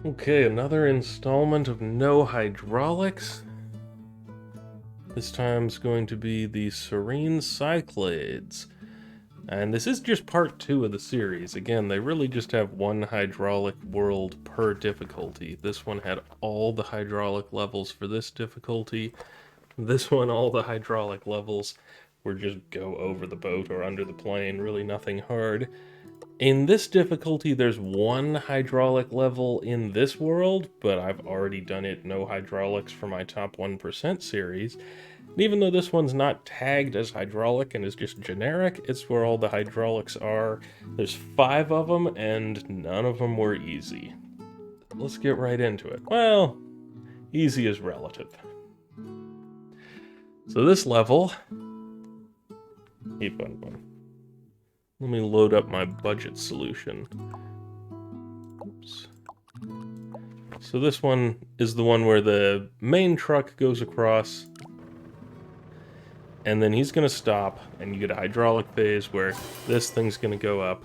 Okay, another installment of No Hydraulics. This time's going to be the Serene Cyclades. And this is just part 2 of the series. Again, they really just have one hydraulic world per difficulty. This one had all the hydraulic levels for this difficulty. This one, all the hydraulic levels were just go over the boat or under the plane, really nothing hard. In this difficulty, there's one hydraulic level in this world, but I've already done it no hydraulics for my top 1% series. And even though this one's not tagged as hydraulic and is just generic, it's where all the hydraulics are. There's 5 of them, and none of them were easy. Let's get right into it. Well, easy is relative. So this level... Keep on going. Let me load up my budget solution. Oops. So this one is the one where the main truck goes across, and then he's going to stop, and you get a hydraulic phase where this thing's going to go up.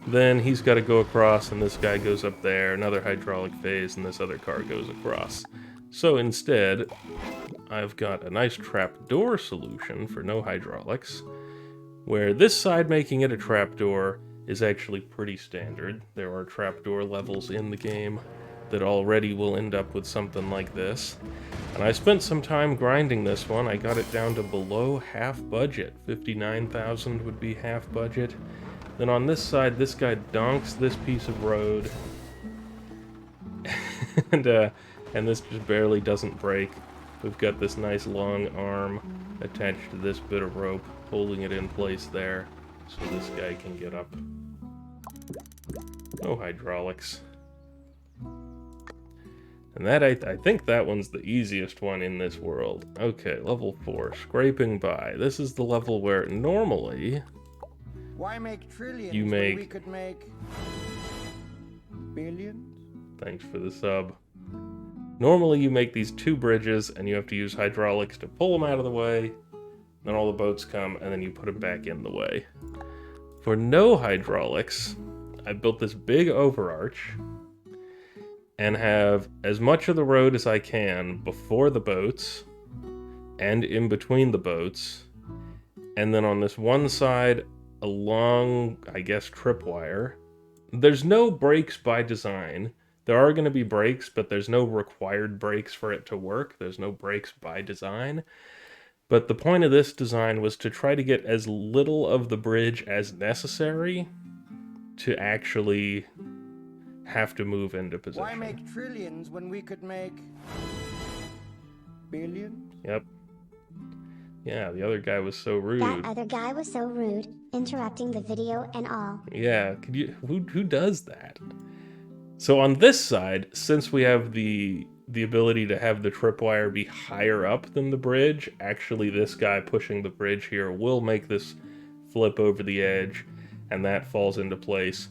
Then he's got to go across, and this guy goes up there, another hydraulic phase, and this other car goes across. So instead, I've got a nice trapdoor solution for no hydraulics, where this side making it a trapdoor is actually pretty standard. There are trapdoor levels in the game that already will end up with something like this. And I spent some time grinding this one. I got it down to below half budget. 59,000 would be half budget. Then on this side, this guy donks this piece of road. and this just barely doesn't break. We've got this nice long arm attached to this bit of rope, holding it in place there, so this guy can get up. No hydraulics. And that, I think that one's the easiest one in this world. Okay, level 4, scraping by. This is the level where normally... Why make trillions you when we make... could make billions? Thanks for the sub. Normally you make these 2 bridges, and you have to use hydraulics to pull them out of the way. Then all the boats come, and then you put them back in the way. For no hydraulics, I built this big overarch and have as much of the road as I can before the boats and in between the boats. And then on this one side, a long, I guess, tripwire. There's no brakes by design. There are going to be brakes, but there's no required brakes for it to work. There's no brakes by design. But the point of this design was to try to get as little of the bridge as necessary to actually have to move into position. Why make trillions when we could make billions? Yep. Yeah, the other guy was so rude. That other guy was so rude, interrupting the video and all. Yeah, could you... Who does that? So on this side, since we have the ability to have the tripwire be higher up than the bridge, actually this guy pushing the bridge here will make this flip over the edge, and that falls into place.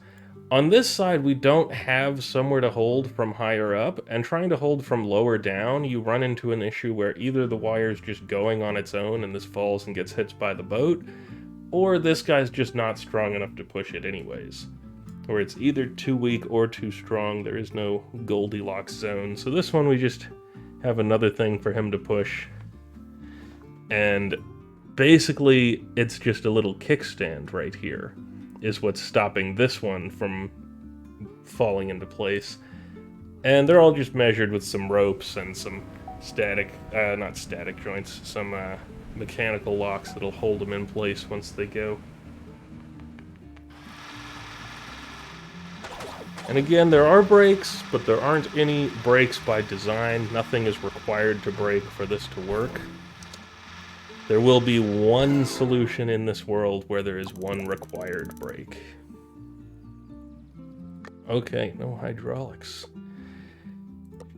On this side, we don't have somewhere to hold from higher up, and trying to hold from lower down, you run into an issue where either the wire's just going on its own and this falls and gets hit by the boat, or this guy's just not strong enough to push it anyways. Where it's either too weak or too strong. There is no Goldilocks zone. So this one we just have another thing for him to push. And basically it's just a little kickstand right here is what's stopping this one from falling into place. And they're all just measured with some ropes and some not static joints, some mechanical locks that'll hold them in place once they go. And again, there are brakes, but there aren't any brakes by design. Nothing is required to brake for this to work. There will be one solution in this world where there is one required brake. Okay, no hydraulics.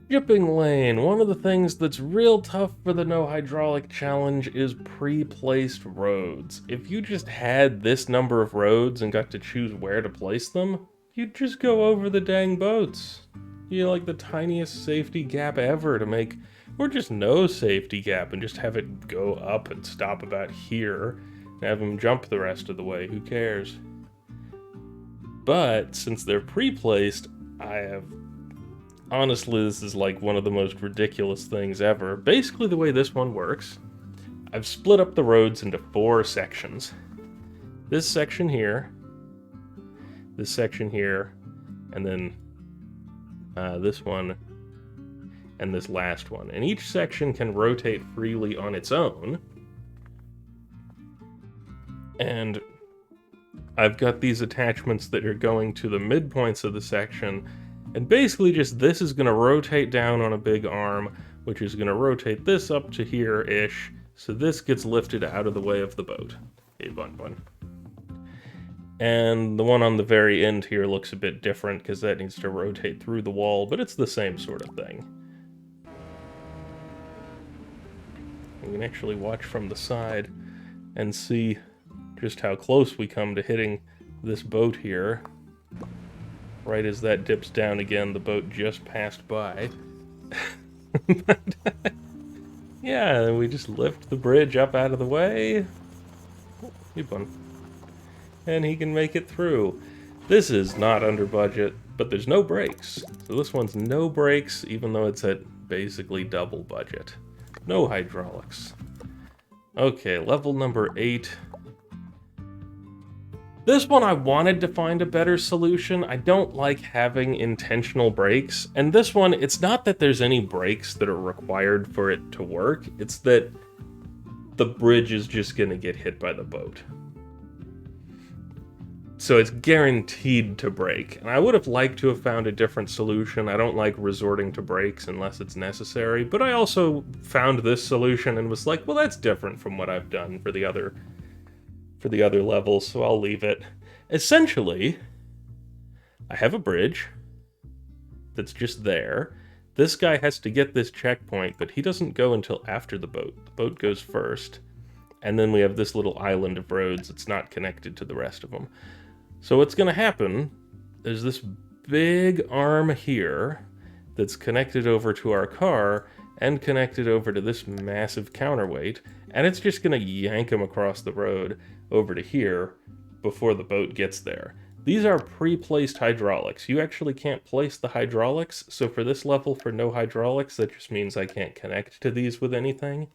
Yipping Lane. One of the things that's real tough for the no hydraulic challenge is pre-placed roads. If you just had this number of roads and got to choose where to place them, you'd just go over the dang boats. You like the tiniest safety gap ever to make, or just no safety gap and just have it go up and stop about here and have them jump the rest of the way. Who cares? But since they're pre-placed, I have... Honestly, this is like one of the most ridiculous things ever. Basically, the way this one works, I've split up the roads into 4 sections. This section here, this section here, and then this one, and this last one. And each section can rotate freely on its own. And I've got these attachments that are going to the midpoints of the section, and basically just this is going to rotate down on a big arm, which is going to rotate this up to here-ish, so this gets lifted out of the way of the boat. Hey, bun. And the one on the very end here looks a bit different because that needs to rotate through the wall, but it's the same sort of thing. You can actually watch from the side and see just how close we come to hitting this boat here. Right as that dips down again, the boat just passed by. But, yeah, then we just lift the bridge up out of the way. Oh, you bun. And he can make it through. This is not under budget, but there's no brakes. So this one's no brakes, even though it's at basically double budget. No hydraulics. Okay, level number 8. This one I wanted to find a better solution. I don't like having intentional brakes. And this one, it's not that there's any brakes that are required for it to work. It's that the bridge is just going to get hit by the boat. So it's guaranteed to break. And I would have liked to have found a different solution. I don't like resorting to brakes unless it's necessary. But I also found this solution and was like, well, that's different from what I've done for the other levels, so I'll leave it. Essentially, I have a bridge that's just there. This guy has to get this checkpoint, but he doesn't go until after the boat. The boat goes first, and then we have this little island of roads that's not connected to the rest of them. So what's going to happen, there's this big arm here that's connected over to our car and connected over to this massive counterweight, and it's just going to yank him across the road over to here before the boat gets there. These are pre-placed hydraulics. You actually can't place the hydraulics, so for this level, for no hydraulics, that just means I can't connect to these with anything.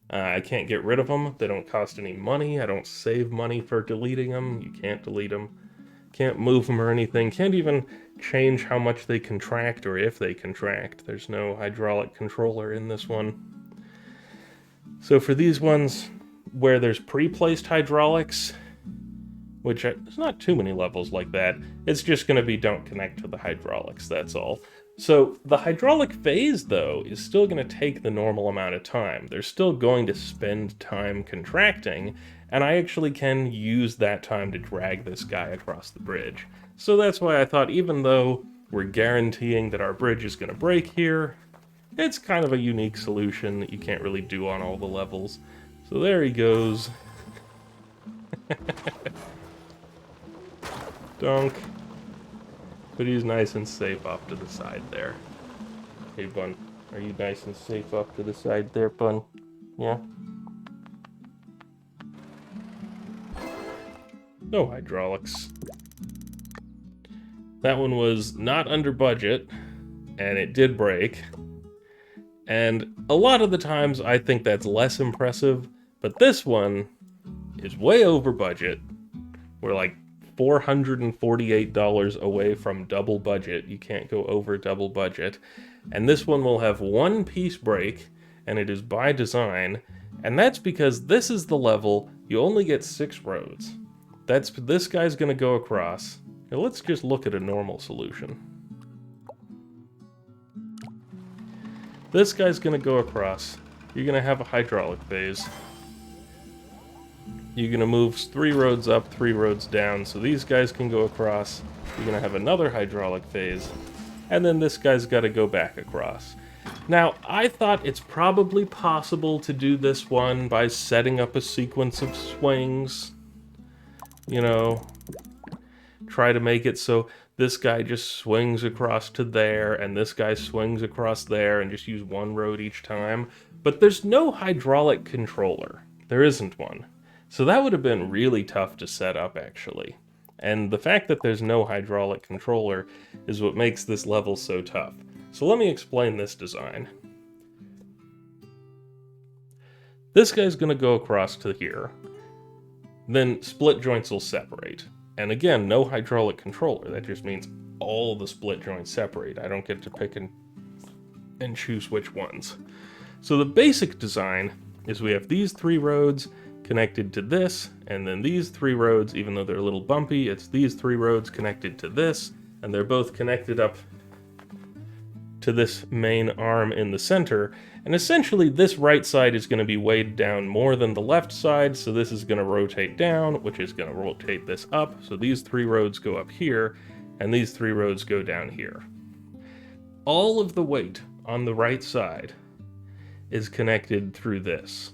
I can't get rid of them. They don't cost any money. I don't save money for deleting them. You can't delete them. Can't move them or anything. Can't even change how much they contract or if they contract. There's no hydraulic controller in this one. So for these ones where there's pre-placed hydraulics, which there's not too many levels like that, it's just going to be don't connect to the hydraulics, that's all. So the hydraulic phase, though, is still going to take the normal amount of time. They're still going to spend time contracting, and I actually can use that time to drag this guy across the bridge. So that's why I thought, even though we're guaranteeing that our bridge is going to break here, it's kind of a unique solution that you can't really do on all the levels. So there he goes. Dunk. But he's nice and safe off to the side there. Hey, Bun. Are you nice and safe off to the side there, Bun? Yeah? No hydraulics. That one was not under budget, and it did break. And a lot of the times I think that's less impressive, but this one is way over budget. We're like $448 away from double budget. You can't go over double budget. And this one will have one piece break, and it is by design, and that's because this is the level you only get 6 roads. This guy's gonna go across. Now let's just look at a normal solution. This guy's gonna go across. You're gonna have a hydraulic phase. You're going to move 3 roads up, 3 roads down, so these guys can go across. You're going to have another hydraulic phase, and then this guy's got to go back across. Now, I thought it's probably possible to do this one by setting up a sequence of swings. You know, try to make it so this guy just swings across to there, and this guy swings across there, and just use one road each time. But there's no hydraulic controller. There isn't one. So that would have been really tough to set up, actually. And the fact that there's no hydraulic controller is what makes this level so tough. So let me explain this design. This guy's going to go across to here. Then split joints will separate. And again, no hydraulic controller. That just means all the split joints separate. I don't get to pick and choose which ones. So the basic design is we have these 3 roads connected to this, and then these 3 roads, even though they're a little bumpy, it's these 3 roads connected to this, and they're both connected up to this main arm in the center. And essentially this right side is going to be weighed down more than the left side, so this is going to rotate down, which is going to rotate this up. So these 3 roads go up here, and these 3 roads go down here. All of the weight on the right side is connected through this.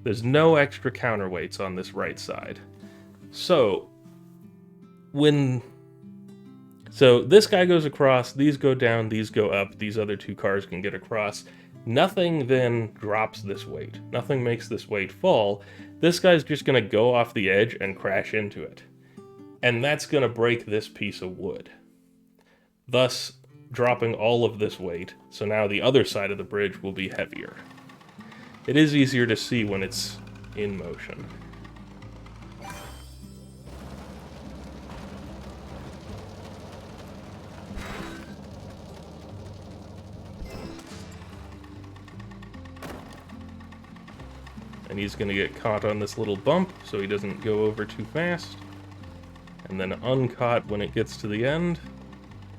There's no extra counterweights on this right side. So this guy goes across, these go down, these go up, these other 2 cars can get across. Nothing then drops this weight. Nothing makes this weight fall. This guy's just going to go off the edge and crash into it. And that's going to break this piece of wood, thus dropping all of this weight. So now the other side of the bridge will be heavier. It is easier to see when it's in motion. And he's going to get caught on this little bump so he doesn't go over too fast. And then uncaught when it gets to the end.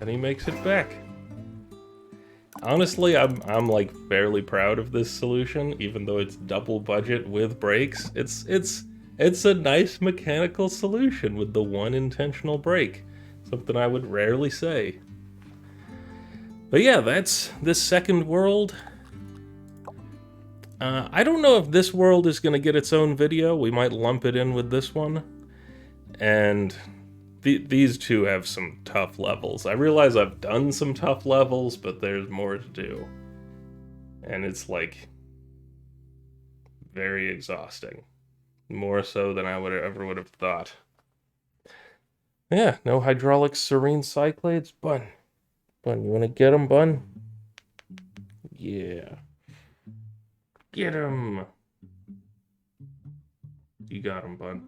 And he makes it back. Honestly, I'm like fairly proud of this solution, even though it's double budget with brakes. It's a nice mechanical solution with the one intentional brake. Something I would rarely say. But yeah, that's this second world. I don't know if this world is going to get its own video. We might lump it in with this one. And these 2 have some tough levels. I realize I've done some tough levels, but there's more to do. And it's like very exhausting. More so than I would have thought. Yeah, no hydraulics, Serene Cyclades. Bun, you want to get him, Bun? Yeah. Get him! You got him, Bun.